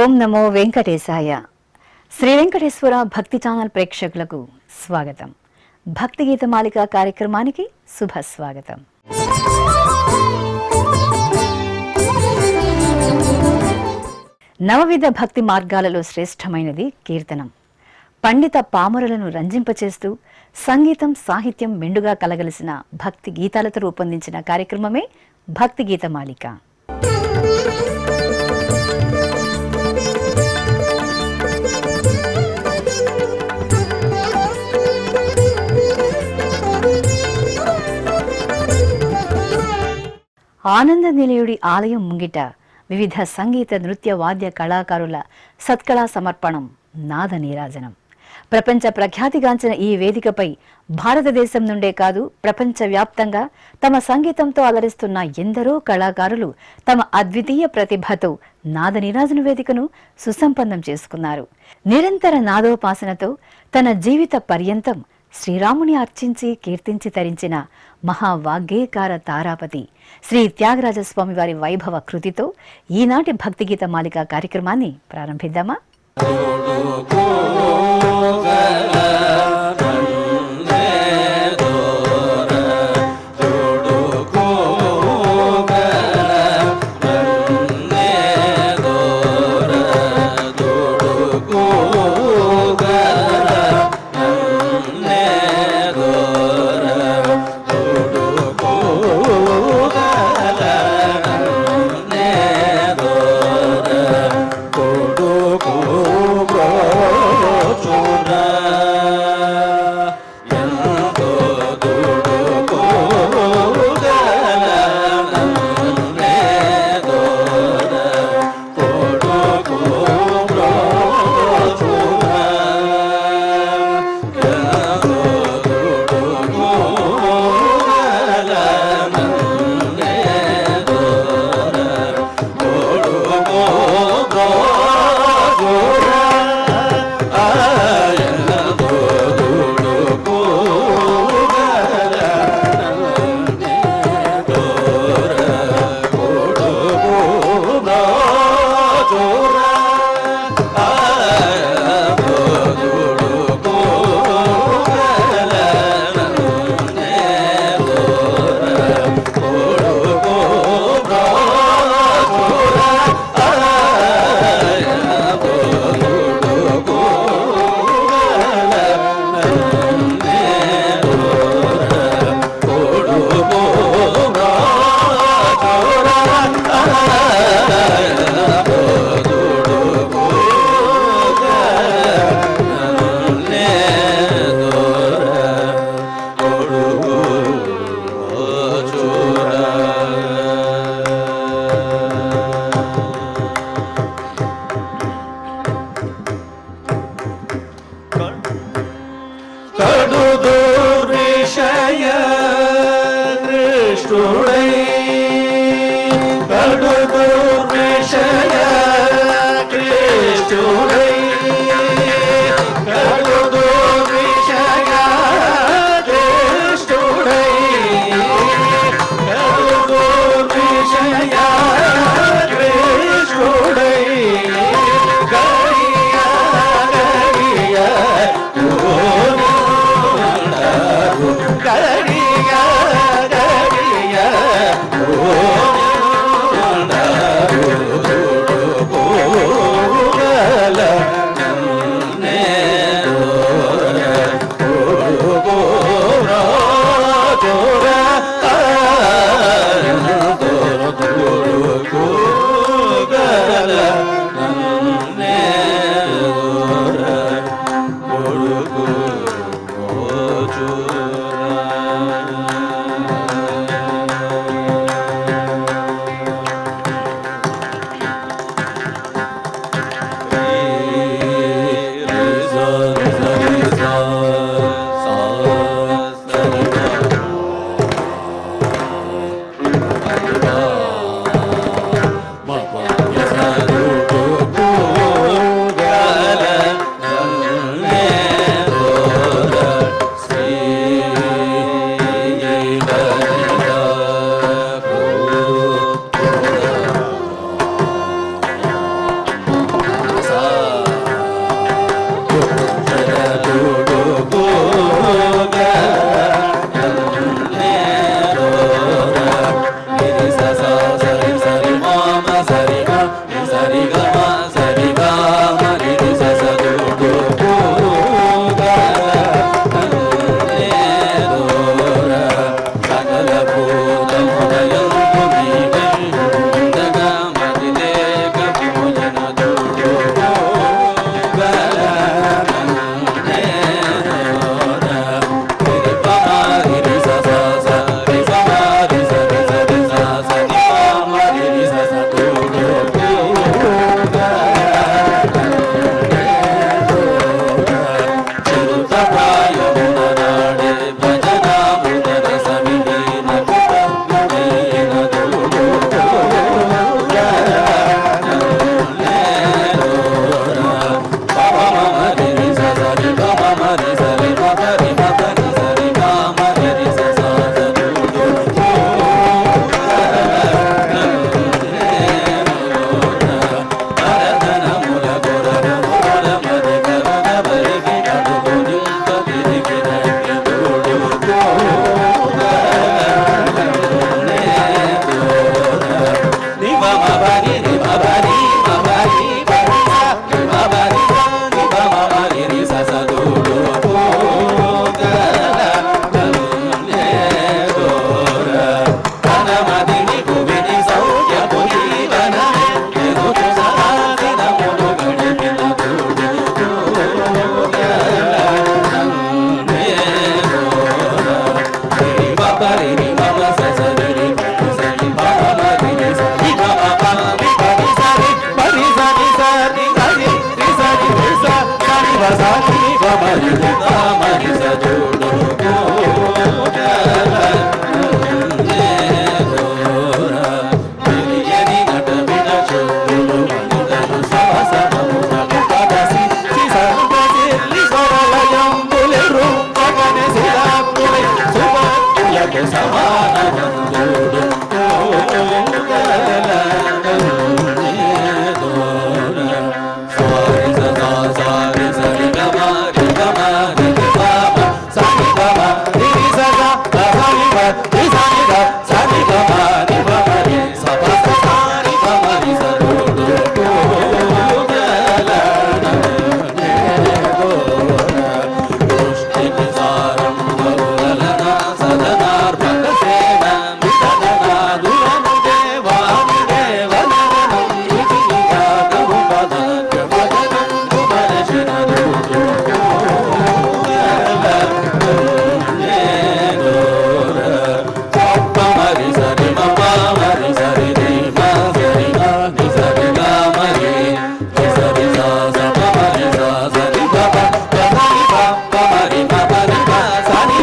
ఓం నమో వెంకటేశాయ. శ్రీ వెంకటేశ్వర భక్తి ఛానల్ ప్రేక్షకులకు స్వాగతం. భక్తి గీతమాలిక కార్యక్రమానికి శుభ స్వాగతం. నవవిధ భక్తి మార్గాలలో శ్రేష్టమైనది కీర్తనం. పండిత పామరులను రంజింపచేస్తూ సంగీతం సాహిత్యం మెండుగా కలగలిసిన భక్తి గీతాలతో రూపొందించిన కార్యక్రమమే భక్తి గీతమాలిక. ఆనంద నిలయుడి ఆలయం ముంగిట వివిధ సంగీత నృత్య వాద్య కళాకారుల సత్కళా సమర్పణం నాద నీరాజనం. ప్రపంచ ప్రఖ్యాతిగాంచిన ఈ వేదికపై భారతదేశం నుండే కాదు ప్రపంచవ్యాప్తంగా తమ సంగీతంతో అలరిస్తున్న ఎందరో కళాకారులు తమ అద్వితీయ ప్రతిభతో నాద నీరాజన వేదికను సుసంపన్నం చేసుకున్నారు. నిరంతర నాదోపాసనతో తన జీవిత పర్యంతం శ్రీరాముని అర్చించి కీర్తించి తరించిన మహావాగ్గేయకార తారాపతి శ్రీ త్యాగరాజస్వామి వారి వైభవ కృతితో ఈనాటి భక్తి గీత మాలిక కార్యక్రమాన్ని ప్రారంభిద్దామా? la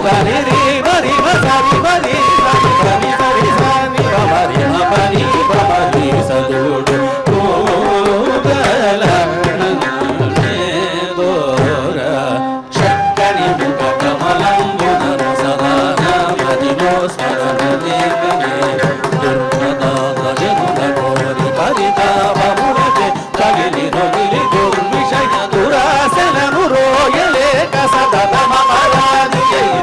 బరి రి బరి సరి బరి సరి బరి సరి సని బరి బరి బరి సదుడు కోగల దోర చక్కని ముఖ కమలంబున సదా మదిలో స్మరణ దేవనే దుర్మదా భజనుల కోరి పరితాపములకే తగిలి రొగిలి దుర్విషయ దురాసనను రోయలేక సదత మమరాజు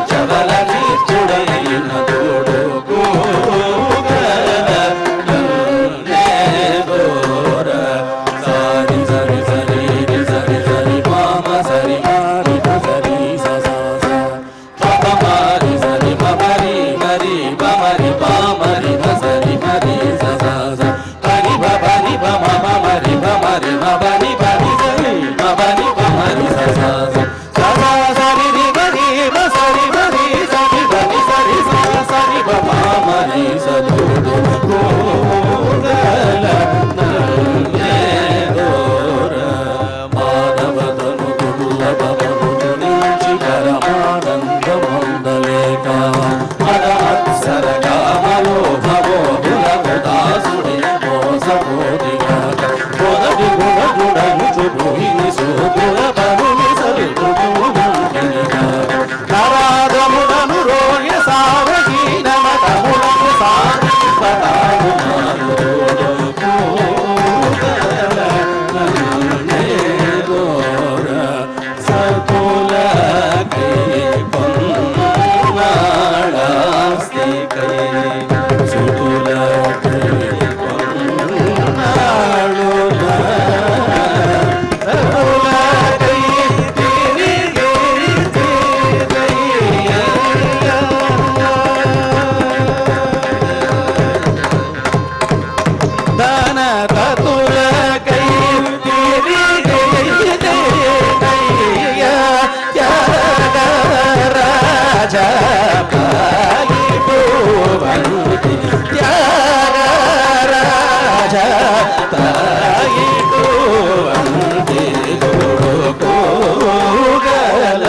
చవల నీచుడైన దూడు కూగల దోర సరి సరి సరి సరి సరి మామ సరి మారి సరి సస పమరి సరి పమరి మరి పమరి పామరి సరి మరి సస పరి పరి పమ మరి పమరి మబరి పరి సరి మబరి పమరి సస సస సరి రి మరి సరి మరి సరి పరి సరి సరి పమరి సదుడు కోగల దోర మానవతను దుర్లభము నుంచి పరమానందమొందలేక మన అప్సర కామలో భవో దాసుడి మోసపోదిగా మొదటి గుణ గుణముచు భూమిని సోపుల పరుని సరిగా నరాధములను రోయ సావగీన మతములను సాగి పదాలు సకుల కై పొన్నాళాస్తి కై సుకుల కై పొన్నాళు సకుల కై తిరిగి దాన తతుల కై రాజా రాజా కోగల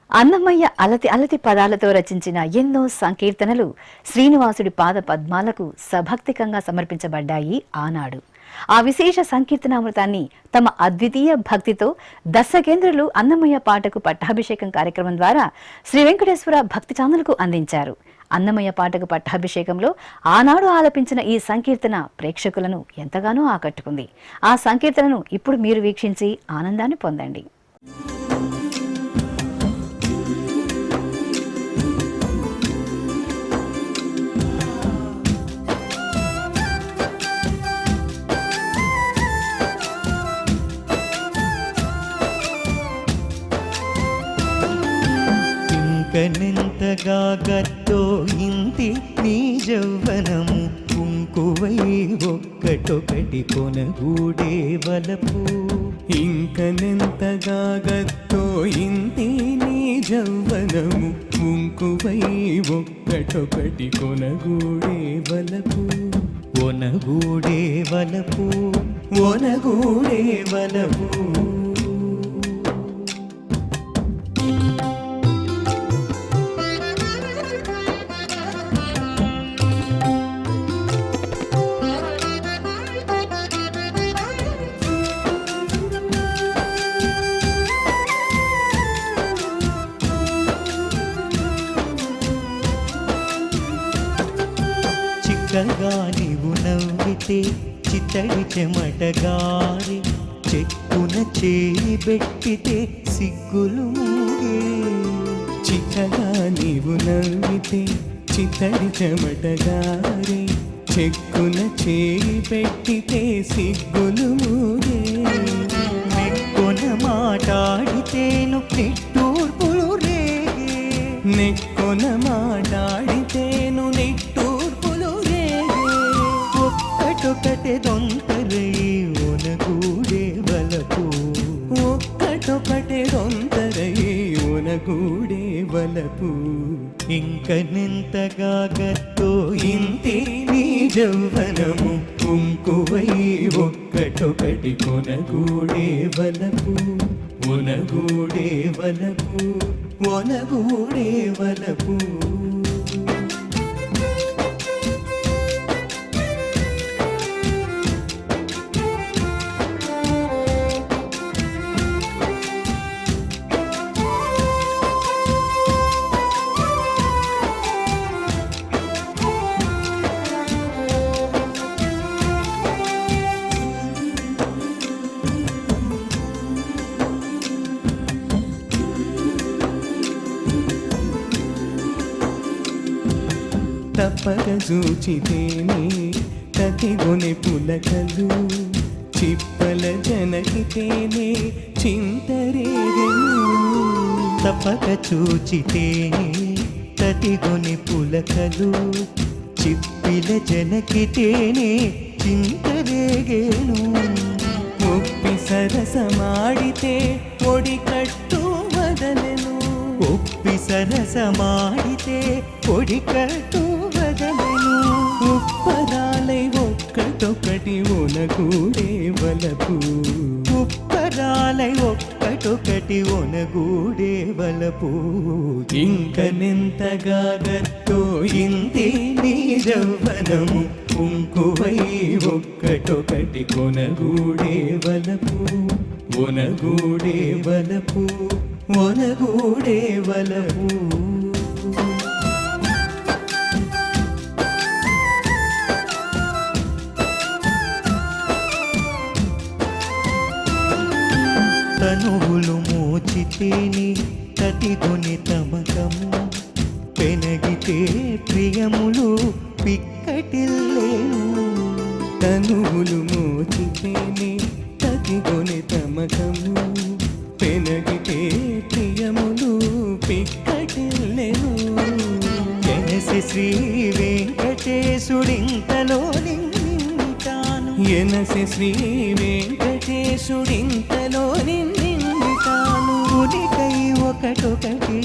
అన్నమయ్య అలతి అలతి పదాలతో రచించిన ఎన్నో సంకీర్తనలు శ్రీనివాసుడి పాద పద్మాలకు సభక్తికంగా సమర్పించబడ్డాయి ఆనాడు. ఆ విశేష సంకీర్తనామృతాన్ని తమ అద్వితీయ భక్తితో దర్శకేంద్రులు అన్నమయ్య పాటకు పట్టాభిషేకం కార్యక్రమం ద్వారా శ్రీ వెంకటేశ్వర భక్తి ఛానల్కు అందించారు. అన్నమయ్య పాటకు పట్టాభిషేకంలో ఆనాడు ఆలపించిన ఈ సంకీర్తన ప్రేక్షకులను ఎంతగానో ఆకట్టుకుంది. ఆ సంకీర్తనను ఇప్పుడు మీరు వీక్షించి ఆనందాన్ని పొందండి. ఇంకనెంతగా గట్టో ఇంతి నీ యవ్వనము కుంకువై ఒక్కటొకటి కొనగూడే వలపు. ఇంకనెంతగా గట్టో ఇంతి నీ యవ్వనము కుంకువై ఒక్కటొకటి కొనగూడే వలపు. ఒనగూడే వలపు ఒనగూడే వలపు. చిక్కగా నీవు నవ్వితే చిత్తడి చెమటగారి చెక్కున చేయి పెట్టితే సిగ్గులు మూగే. చిక్కగా నీవు నవ్వితే చిత్తడి చెమటగారి చెక్కున చేయి పెట్టితే సిగ్గులు మూగే. మెక్కున మాటాడితేను నిట్టూర్పులు రేగే, నెక్కున మాట్లాడితేను నిట్టూర్పులు రేగే, ఒక్కటొకటే దొంతరై ఒనగూడే వలపు, ఒక్కటొకటే దొంతరై ఒనగూడే వలపు. ఇంకనెంతగా గత్తో ఇంతే నీ జౌవనము, కుంకువై ఒక్కటొకటి కొనగూడే వలపు, ఒనగూడే వలపు, ఒనగూడే వలపు. తప్పక చూచితేనే కతిగొని పులకలు, చిప్పల జనకితేనే చింతరేగను. తప్పక చూచితేనే తతిగొని పులకలు, చిప్పిల జనకితేనే చింతరేగేను. ఒప్పి సరసమాడితే ఒడి కట్టు వదలెను, ఒప్పి సరసమాడితే పొడికట్టు వదలను. ఉప్పరాలై ఒక్కటొకటి ఒనగూడే వలపు, ఉప్పరాలై ఒక్కటొకటి ఒనగూడే వలపు. ఇంకనెంతగా గత్తో ఇంతే నీ జౌవనము, కుంకువై ఒక్కటొకటి కొనగూడే వలపు, ఒనగూడే వలపు, ఒనగూడే వలపు. తనువులు మోచితేని తతిగొని తమకము, పెనగితే ప్రియములు పిక్కటిల్లేను. తనువులు మోచితేనే తతిగొని తమకము, పెనగితే ప్రియములు పిక్కటిల్లెను. ఎనసి శ్రీ వెంకటేశుడింతలో నింటాను, ఎనసి శ్రీ వెంకటేశుడింతలో నిన్నింటాను. ఉనికై ఒకటొకటి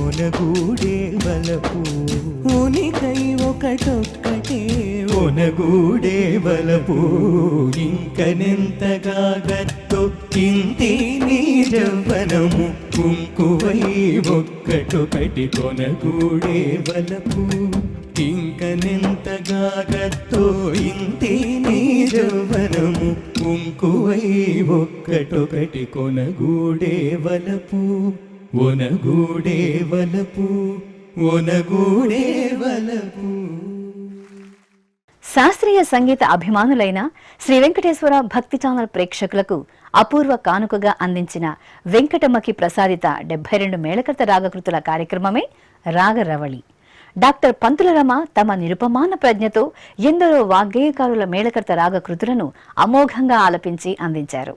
ఒనగూడే వలపు, ఉనికై ఒకటొక్కటే ఒనగూడే వలపు. ఇంకనెంతగా గత్తో ఇంతే నీ జౌవనము, కుంకువై ఒక్కటొకటి కొనగూడే వలపు. ఇంకనెంతగా గత్తో ఇంతే నీ జౌవనము, కుంకువై ఒక్కటొకటి కొనగూడే వలపు, ఒనగూడే వలపు, ఒనగూడే వలపు. శాస్త్రీయ సంగీత అభిమానులైన శ్రీ వెంకటేశ్వర భక్తి ఛానల్ ప్రేక్షకులకు అపూర్వ కానుకగా అందించిన వెంకటమ్మకి ప్రసాదిత 72 మేళకర్త రాగకృతుల కార్యక్రమమే రాగరవళి. డాక్టర్ పంతుల రమ తమ నిరుపమాన ప్రజ్ఞతో ఎందరో వాగ్గేయకారుల మేళకర్త రాగకృతులను అమోఘంగా ఆలపించి అందించారు.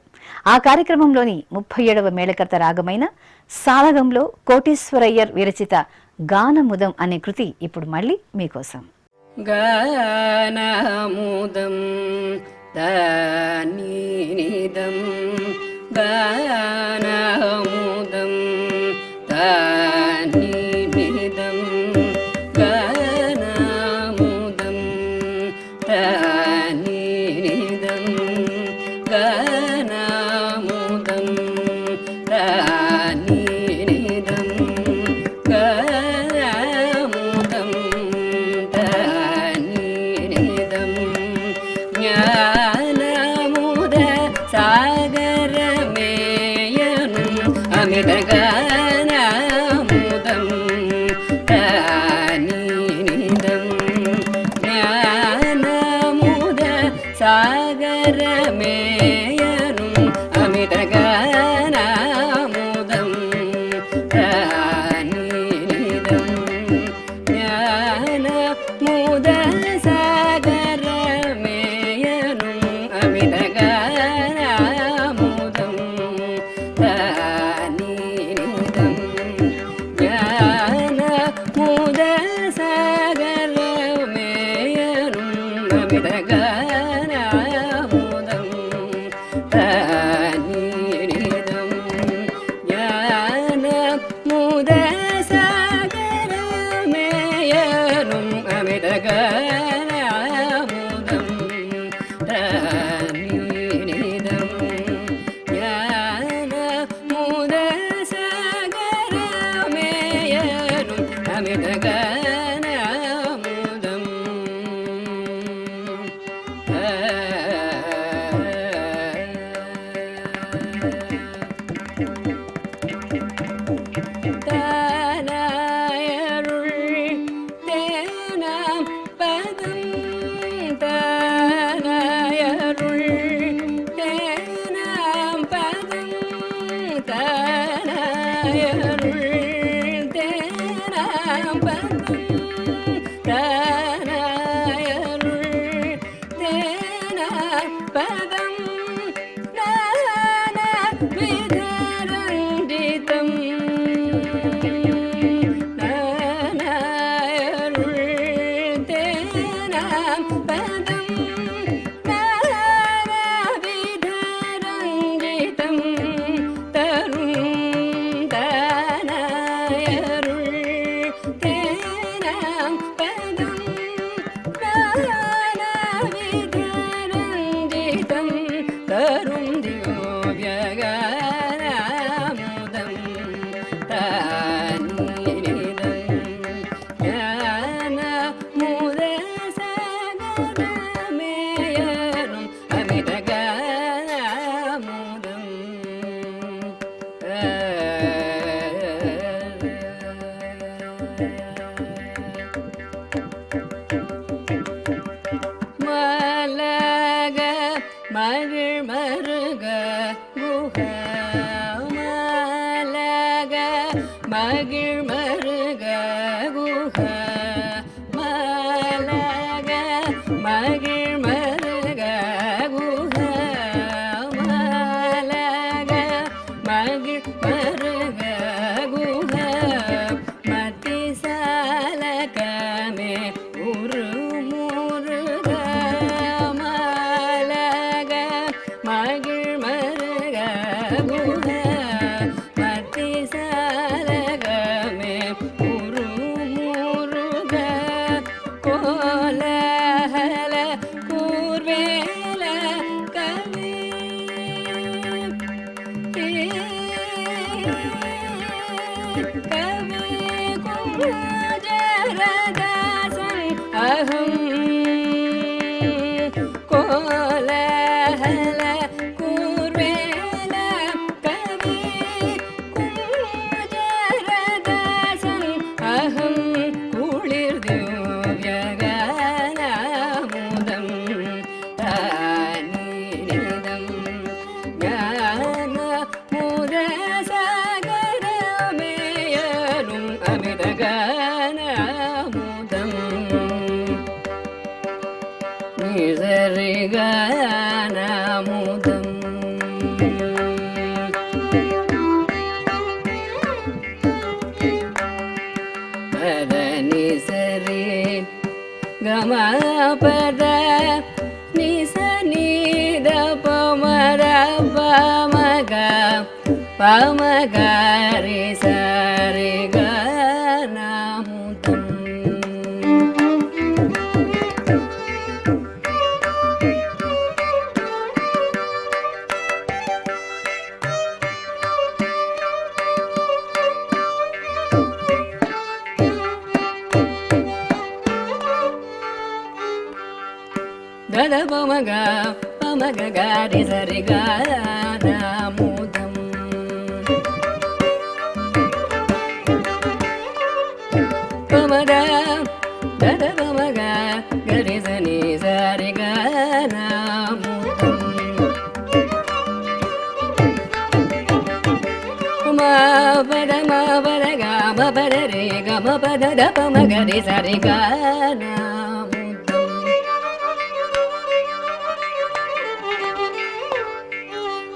ఆ కార్యక్రమంలోని 37వ మేళకర్త రాగమైన సాలగంలో కోటీశ్వరయ్యర్ విరచిత గానముదం అనే కృతి ఇప్పుడు మళ్ళీ మీకోసం. గానముదం దానిదం గానముదం దానిదం గానముదం దానిదం గానముదం దానిదం గానముదం దానిదం జ్ఞానముద సాగరమేయను అమిత గానముదం దానిదం జ్ఞానముద సాగరమేయను అమిత గానముదం దానిదం జ్ఞానముద సాగరమేయను అమిత గానముదం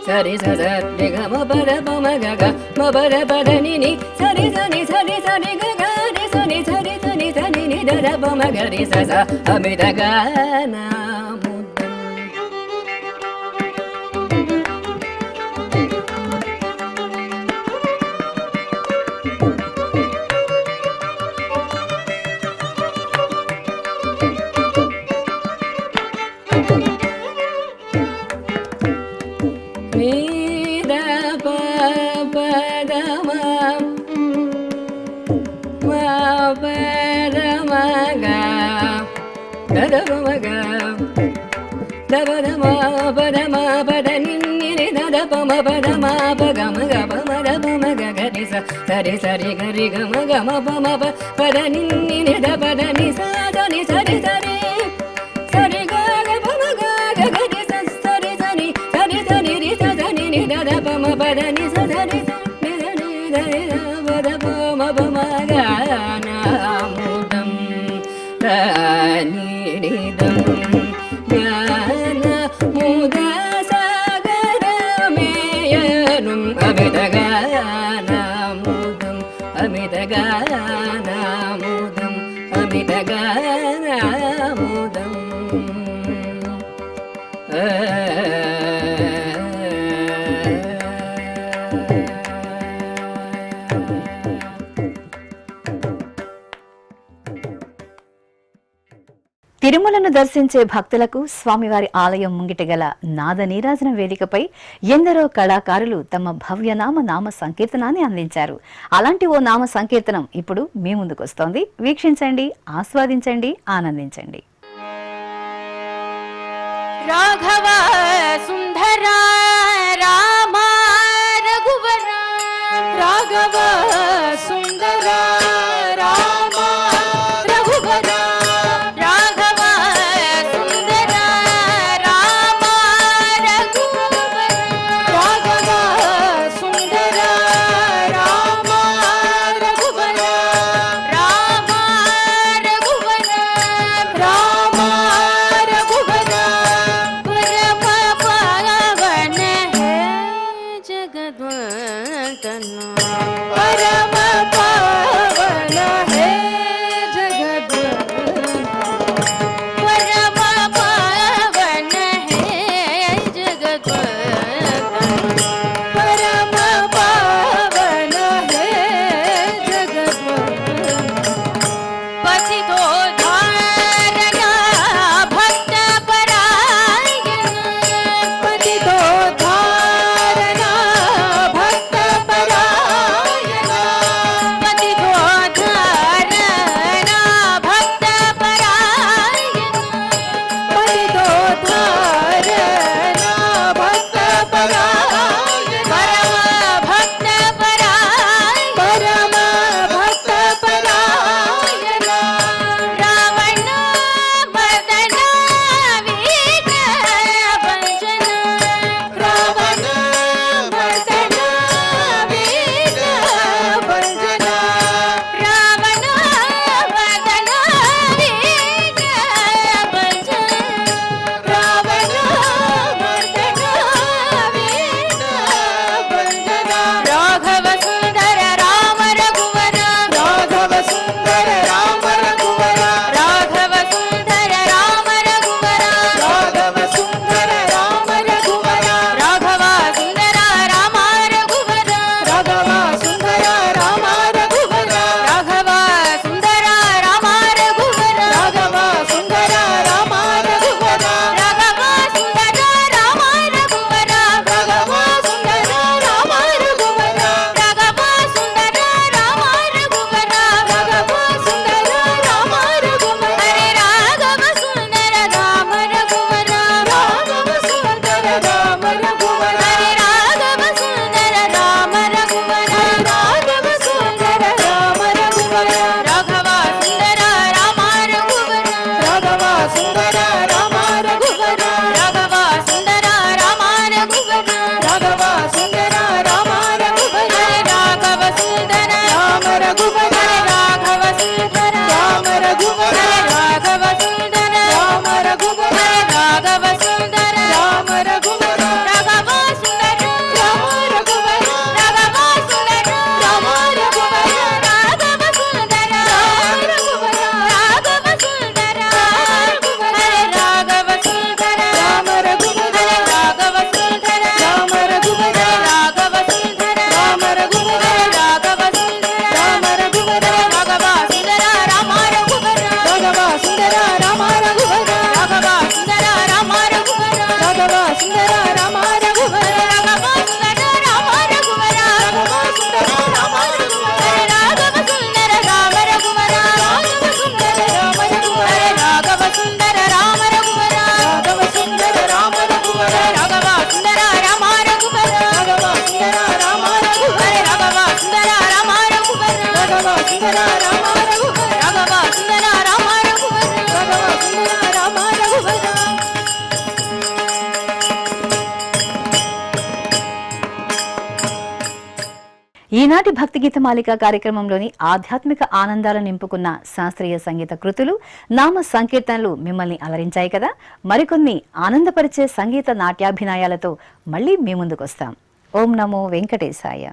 Sari sa sa re ga ma pa da pa ma ga ga ma pa da pa da ni ni sari sa ni ga ga re sa ni sa ni ni da da pa ma ga re sa sa amida ga na Sari sari gari gama gama pama pa pada ni ni da pada ni sa da ni sari sari sari ga ga pama ga ga ga ni sa sari sari ri sa ni da da pama pada ni sa sari ni da ni దని పద పమ పమగనాముదం తనిదం జ్ఞాన ముద సాగరమేయనుం అమితగానాముదం అమితగానాముదం అమితగానాముదం తిరుమలను దర్శించే భక్తులకు స్వామివారి ఆలయం ముంగిట గల నాద నీరాజన వేదికపై ఎందరో కళాకారులు తమ భవ్యనామ నామ సంకీర్తనాన్ని అందించారు. అలాంటి ఓ నామ సంకీర్తనం ఇప్పుడు మీ ముందుకొస్తోంది. వీక్షించండి, ఆస్వాదించండి, ఆనందించండి. రాఘవ సుందర రామ రఘువర రాఘవ సుందర రామ రఘువర రాఘవ సుందర రామ రఘువర రాఘవ సుందర రామ రఘువర రామ రఘువర రామ రఘువర परम पावन है जगद्वंदन परम पावन है जगद्वंदन परम पावन है जगद्वंदन परम पावन है जगद्वंदन पतितो धारणा भक्त परायण पतितो धारणा भक्त परायण ఈనాటి భక్తి గీతమాలిక కార్యక్రమంలోని ఆధ్యాత్మిక ఆనందాలను నింపుకున్న శాస్త్రీయ సంగీత కృతులు, నామ సంకీర్తనలు మిమ్మల్ని అలరించాయి కదా. మరికొన్ని ఆనందపరిచే సంగీత నాట్యాభినయాలతో మళ్ళీ మీ ముందుకొస్తాం. ఓం నమో వెంకటేశాయ.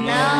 Now